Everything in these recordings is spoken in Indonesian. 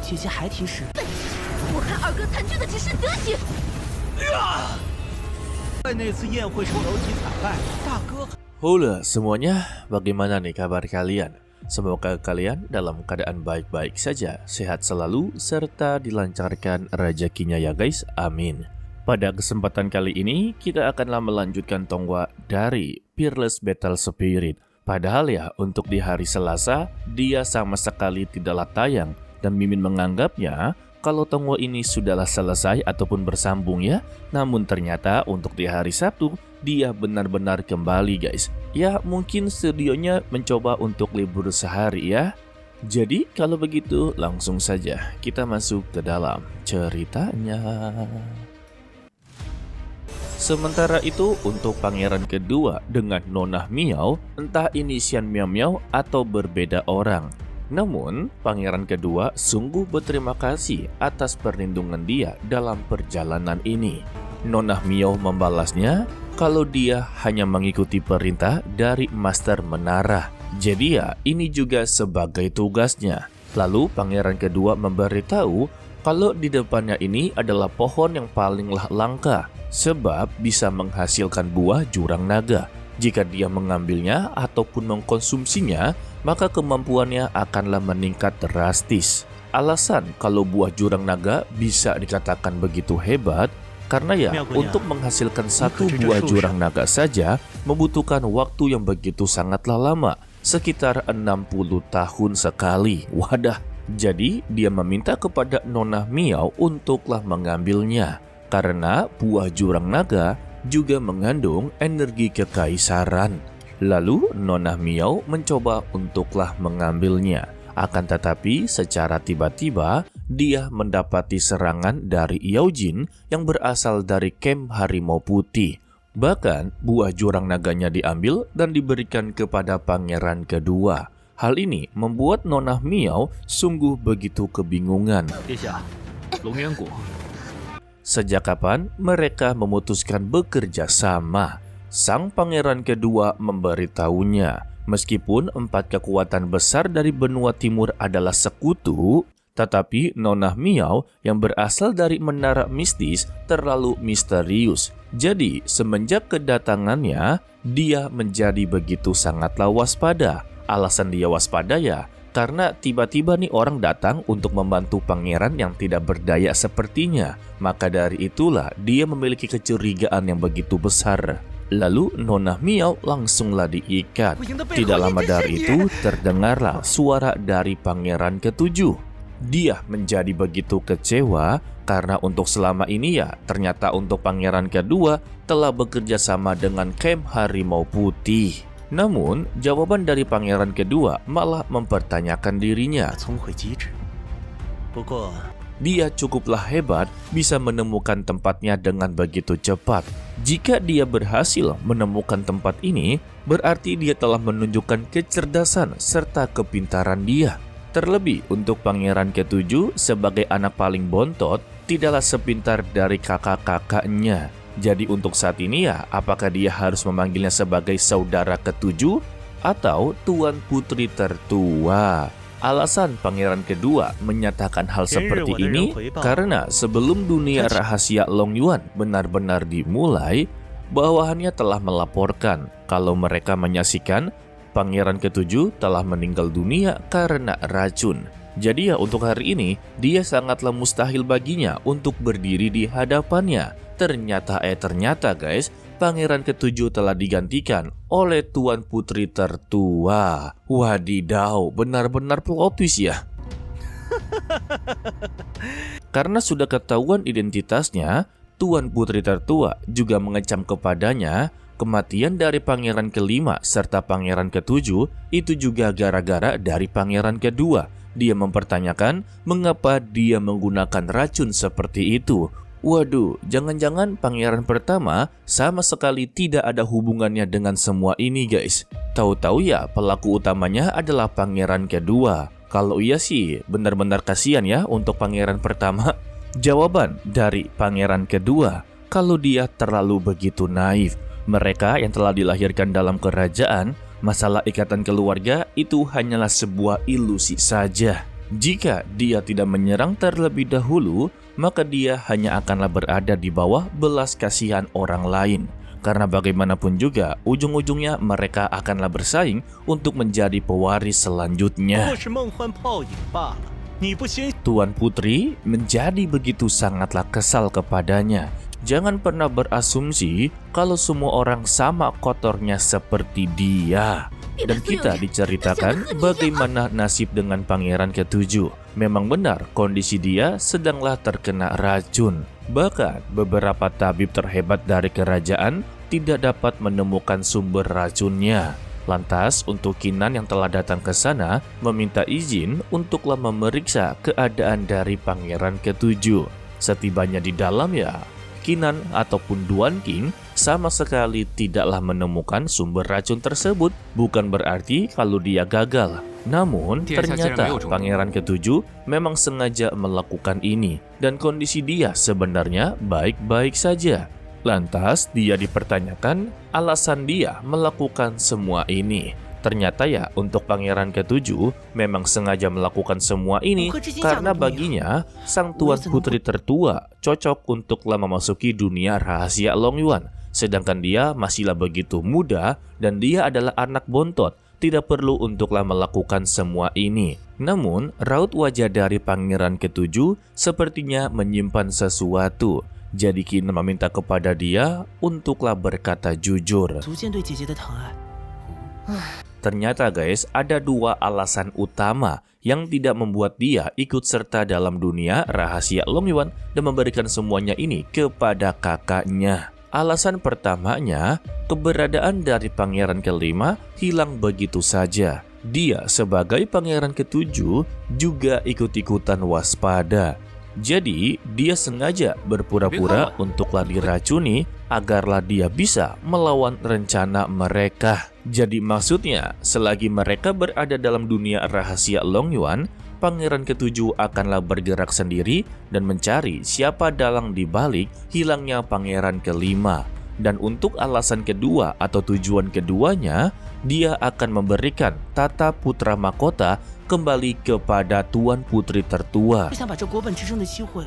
姐姐还提示。我看二哥参军的只是德行。在那次宴会上楼梯惨败，大哥。 Halo semuanya, bagaimana nih kabar kalian? Semoga kalian dalam keadaan baik-baik saja, sehat selalu, serta dilancarkan rezekinya ya guys, amin. Pada kesempatan kali ini, kita akanlah melanjutkan tongwa dari Fearless Battle Spirit. Padahal ya, untuk di hari Selasa, dia sama sekali tidaklah tayang, dan Mimin menganggapnya kalau tongwa ini sudahlah selesai ataupun bersambung ya. Namun ternyata untuk di hari Sabtu, dia benar-benar kembali guys. Ya mungkin studionya mencoba untuk libur sehari ya. Jadi kalau begitu langsung saja kita masuk ke dalam ceritanya. Sementara itu untuk pangeran kedua dengan Nona Miao, entah ini Xian Miao Miao atau berbeda orang. Namun, pangeran kedua sungguh berterima kasih atas perlindungan dia dalam perjalanan ini. Nona Miao membalasnya kalau dia hanya mengikuti perintah dari Master Menara. Jadi ya, ini juga sebagai tugasnya. Lalu pangeran kedua memberitahu kalau di depannya ini adalah pohon yang palinglah langka, sebab bisa menghasilkan buah jurang naga. Jika dia mengambilnya ataupun mengkonsumsinya, maka kemampuannya akanlah meningkat drastis. Alasan kalau buah jurang naga bisa dikatakan begitu hebat, karena ya untuk menghasilkan satu buah jurang naga saja membutuhkan waktu yang begitu sangatlah lama, sekitar 60 tahun sekali. Wadah, jadi dia meminta kepada Nona Miao untuklah mengambilnya, karena buah jurang naga juga mengandung energi kekaisaran. Lalu Nona Miao mencoba untuklah mengambilnya. Akan tetapi secara tiba-tiba dia mendapati serangan dari Yao Jin yang berasal dari kamp Harimau Putih. Bahkan buah jurang naganya diambil dan diberikan kepada pangeran kedua. Hal ini membuat Nona Miao sungguh begitu kebingungan. Sejak kapan mereka memutuskan bekerja sama? Sang pangeran kedua memberitahunya, meskipun 4 kekuatan besar dari benua timur adalah sekutu, tetapi Nona Miao yang berasal dari menara mistis terlalu misterius. Jadi semenjak kedatangannya, dia menjadi begitu sangatlah waspada. Alasan dia waspada ya, karena tiba-tiba nih orang datang untuk membantu pangeran yang tidak berdaya sepertinya. Maka dari itulah dia memiliki kecurigaan yang begitu besar. Lalu Nona Miao langsunglah diikat. Tidak lama dari itu terdengarlah suara dari pangeran ketujuh. Dia menjadi begitu kecewa karena untuk selama ini ya ternyata untuk pangeran kedua telah bekerja sama dengan kamp Harimau Putih. Namun, jawaban dari pangeran kedua malah mempertanyakan dirinya. Dia cukuplah hebat bisa menemukan tempatnya dengan begitu cepat. Jika dia berhasil menemukan tempat ini, berarti dia telah menunjukkan kecerdasan serta kepintaran dia. Terlebih untuk pangeran ketujuh sebagai anak paling bontot, tidaklah sepintar dari kakak-kakaknya. Jadi untuk saat ini ya, apakah dia harus memanggilnya sebagai saudara ketujuh atau tuan putri tertua? Alasan pangeran kedua menyatakan hal seperti ini karena sebelum dunia rahasia Long Yuan benar-benar dimulai, bawahannya telah melaporkan kalau mereka menyaksikan pangeran ketujuh telah meninggal dunia karena racun. Jadi ya untuk hari ini, dia sangatlah mustahil baginya untuk berdiri di hadapannya. Ternyata guys, pangeran ketujuh telah digantikan oleh tuan putri tertua. Wadidaw, benar-benar plot twist ya. Karena sudah ketahuan identitasnya, tuan putri tertua juga mengecam kepadanya. Kematian dari pangeran kelima serta pangeran ketujuh itu juga gara-gara dari pangeran kedua. Dia mempertanyakan mengapa dia menggunakan racun seperti itu. Waduh, jangan-jangan pangeran pertama sama sekali tidak ada hubungannya dengan semua ini guys. Tahu-tahu ya pelaku utamanya adalah pangeran kedua. Kalau iya sih benar-benar kasihan ya untuk pangeran pertama. Jawaban dari pangeran kedua, kalau dia terlalu begitu naif. Mereka yang telah dilahirkan dalam kerajaan, masalah ikatan keluarga itu hanyalah sebuah ilusi saja. Jika dia tidak menyerang terlebih dahulu, maka dia hanya akanlah berada di bawah belas kasihan orang lain. Karena bagaimanapun juga, ujung-ujungnya mereka akanlah bersaing untuk menjadi pewaris 不 selanjutnya. 过是梦幻泡影罢了。你不欣 Tuan Putri menjadi begitu sangatlah kesal kepadanya. Jangan pernah berasumsi kalau semua orang sama kotornya seperti dia. Dan kita diceritakan bagaimana nasib dengan pangeran ketujuh. Memang benar kondisi dia sedanglah terkena racun. Bahkan beberapa tabib terhebat dari kerajaan tidak dapat menemukan sumber racunnya. Lantas untuk Kinan yang telah datang ke sana meminta izin untuklah memeriksa keadaan dari pangeran ketujuh. Setibanya di dalam ya, Kinan ataupun Duan King sama sekali tidaklah menemukan sumber racun tersebut. Bukan berarti kalau dia gagal. Namun ternyata pangeran ketujuh memang sengaja melakukan ini dan kondisi dia sebenarnya baik-baik saja. Lantas dia dipertanyakan alasan dia melakukan semua ini. Ternyata ya untuk pangeran ketujuh memang sengaja melakukan semua ini karena baginya sang tuan putri tertua cocok untuklah memasuki dunia rahasia Long Yuan. Sedangkan dia masihlah begitu muda dan dia adalah anak bontot, tidak perlu untuklah melakukan semua ini. Namun raut wajah dari pangeran ketujuh sepertinya menyimpan sesuatu. Jadi Kinan meminta kepada dia untuklah berkata jujur. 足见对姐姐的疼爱。 Ternyata guys, ada dua alasan utama yang tidak membuat dia ikut serta dalam dunia rahasia Long Yuan dan memberikan semuanya ini kepada kakaknya. Alasan pertamanya, keberadaan dari pangeran kelima hilang begitu saja. Dia sebagai pangeran ketujuh juga ikut-ikutan waspada. Jadi, dia sengaja berpura-pura untuklah diracuni agarlah dia bisa melawan rencana mereka. Jadi maksudnya, selagi mereka berada dalam dunia rahasia Long Yuan, pangeran ketujuh akanlah bergerak sendiri dan mencari siapa dalang di balik hilangnya pangeran kelima. Dan untuk alasan kedua atau tujuan keduanya, dia akan memberikan tata putra mahkota kembali kepada tuan putri tertua. 是想把这国本之争的机会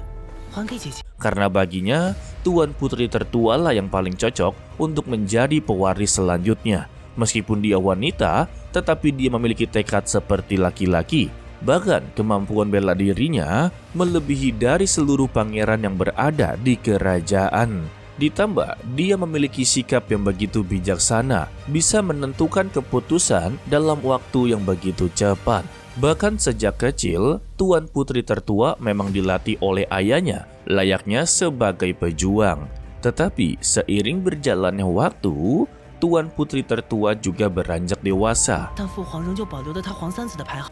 还给姐姐。 Karena baginya, tuan putri tertua lah yang paling cocok untuk menjadi pewaris selanjutnya. Meskipun dia wanita, tetapi dia memiliki tekad seperti laki-laki. Bahkan kemampuan bela dirinya melebihi dari seluruh pangeran yang berada di kerajaan. Ditambah, dia memiliki sikap yang begitu bijaksana, bisa menentukan keputusan dalam waktu yang begitu cepat. Bahkan sejak kecil, tuan putri tertua memang dilatih oleh ayahnya, layaknya sebagai pejuang. Tetapi seiring berjalannya waktu, tuan putri tertua juga beranjak dewasa. 但父皇仍旧保留了他皇三子的排号，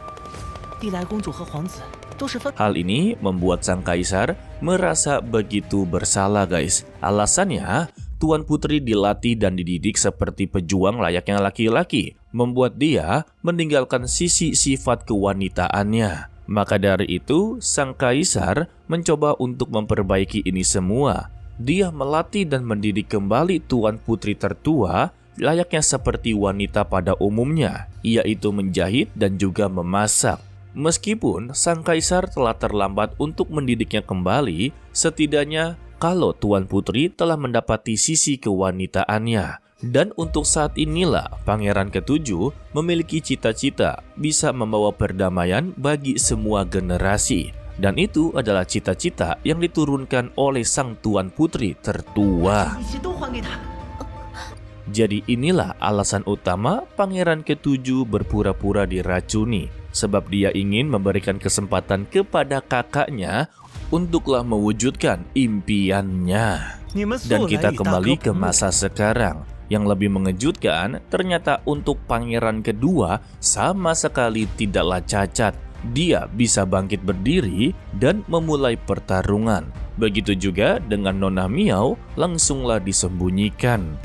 历来公主和皇子都是分。 Hal ini membuat sang kaisar merasa begitu bersalah guys. Alasannya, tuan putri dilatih dan dididik seperti pejuang layaknya laki-laki, membuat dia meninggalkan sisi sifat kewanitaannya. Maka dari itu, sang kaisar mencoba untuk memperbaiki ini semua. Dia melatih dan mendidik kembali tuan putri tertua layaknya seperti wanita pada umumnya, yaitu menjahit dan juga memasak. Meskipun sang kaisar telah terlambat untuk mendidiknya kembali, setidaknya kalau tuan putri telah mendapati sisi kewanitaannya. Dan untuk saat inilah pangeran ketujuh memiliki cita-cita bisa membawa perdamaian bagi semua generasi. Dan itu adalah cita-cita yang diturunkan oleh sang tuan putri tertua. 一切都还给他。 Jadi inilah alasan utama pangeran ketujuh berpura-pura diracuni. Sebab dia ingin memberikan kesempatan kepada kakaknya untuklah mewujudkan impiannya. 你们素 Dan 来 kita 与大 kembali 哥 ke 不睦 masa sekarang. Yang lebih mengejutkan, ternyata untuk pangeran kedua sama sekali tidaklah cacat. Dia bisa bangkit berdiri dan memulai pertarungan. Begitu juga dengan Nona Miao langsunglah disembunyikan.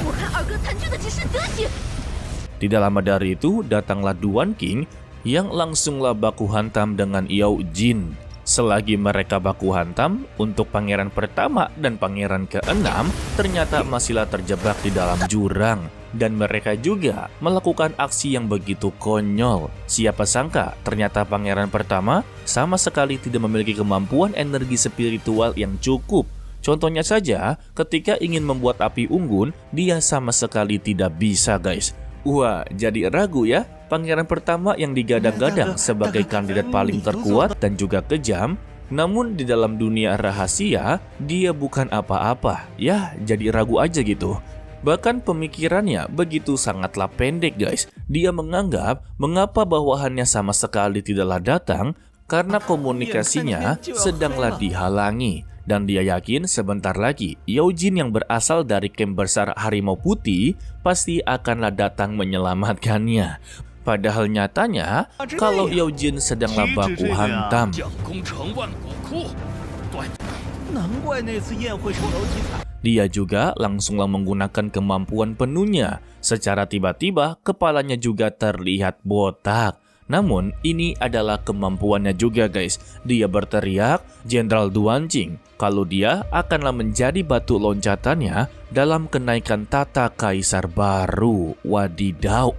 我看二哥残缺的只是德行。 Tidak lama dari itu datanglah Duan King yang langsunglah baku hantam dengan Yao Jin. Selagi mereka baku hantam, untuk pangeran pertama dan pangeran ke-6 ternyata masihlah terjebak di dalam jurang. Dan mereka juga melakukan aksi yang begitu konyol. Siapa sangka ternyata pangeran pertama sama sekali tidak memiliki kemampuan energi spiritual yang cukup. Contohnya saja, ketika ingin membuat api unggun, dia sama sekali tidak bisa guys. Wah, jadi ragu ya? Pangeran pertama yang digadang-gadang sebagai kandidat paling terkuat dan juga kejam, namun di dalam dunia rahasia, dia bukan apa-apa. Ya, jadi ragu aja gitu. Bahkan pemikirannya begitu sangatlah pendek guys. Dia menganggap mengapa bawahannya sama sekali tidaklah datang karena komunikasinya sedanglah dihalangi. Dan dia yakin sebentar lagi Yaojin yang berasal dari camp besar Harimau Putih pasti akanlah datang menyelamatkannya. Padahal nyatanya kalau Yaojin sedanglah baku hantam. Dia juga langsunglah menggunakan kemampuan penuhnya. Secara tiba-tiba kepalanya juga terlihat botak. Namun ini adalah kemampuannya juga guys. Dia berteriak Jenderal Duanjing kalau dia akanlah menjadi batu loncatannya dalam kenaikan tata kaisar baru. Wadidaw.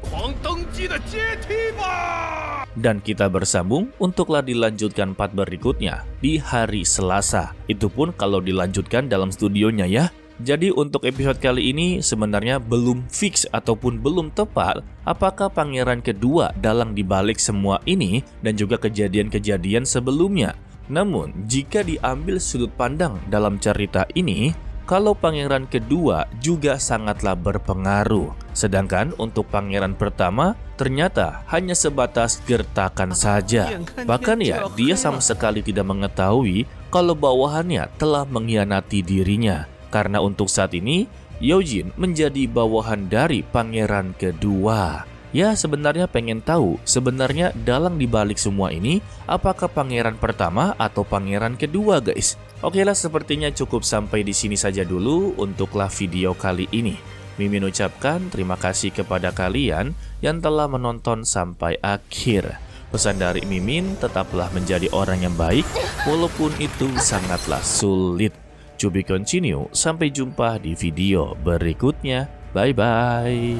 Dan kita bersambung untuklah dilanjutkan part berikutnya di hari Selasa. Itu pun kalau dilanjutkan dalam studionya ya. Jadi untuk episode kali ini sebenarnya belum fix ataupun belum tepat apakah pangeran kedua dalang dibalik semua ini dan juga kejadian-kejadian sebelumnya. Namun jika diambil sudut pandang dalam cerita ini, kalau pangeran kedua juga sangatlah berpengaruh. Sedangkan untuk pangeran pertama ternyata hanya sebatas gertakan saja. Bahkan ya dia sama sekali tidak mengetahui kalau bawahannya telah mengkhianati dirinya. Karena untuk saat ini, Yaojin menjadi bawahan dari pangeran kedua. Ya sebenarnya pengen tahu, sebenarnya dalang dibalik semua ini, apakah pangeran pertama atau pangeran kedua guys? Oke lah, sepertinya cukup sampai di sini saja dulu untuklah video kali ini. Mimin ucapkan terima kasih kepada kalian yang telah menonton sampai akhir. Pesan dari Mimin, tetaplah menjadi orang yang baik, walaupun itu sangatlah sulit. To be continue, sampai jumpa di video berikutnya. Bye bye.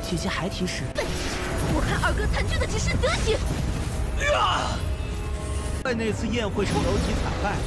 姐姐还提示，我看二哥残缺的只是德行。在那次宴会上楼梯惨败，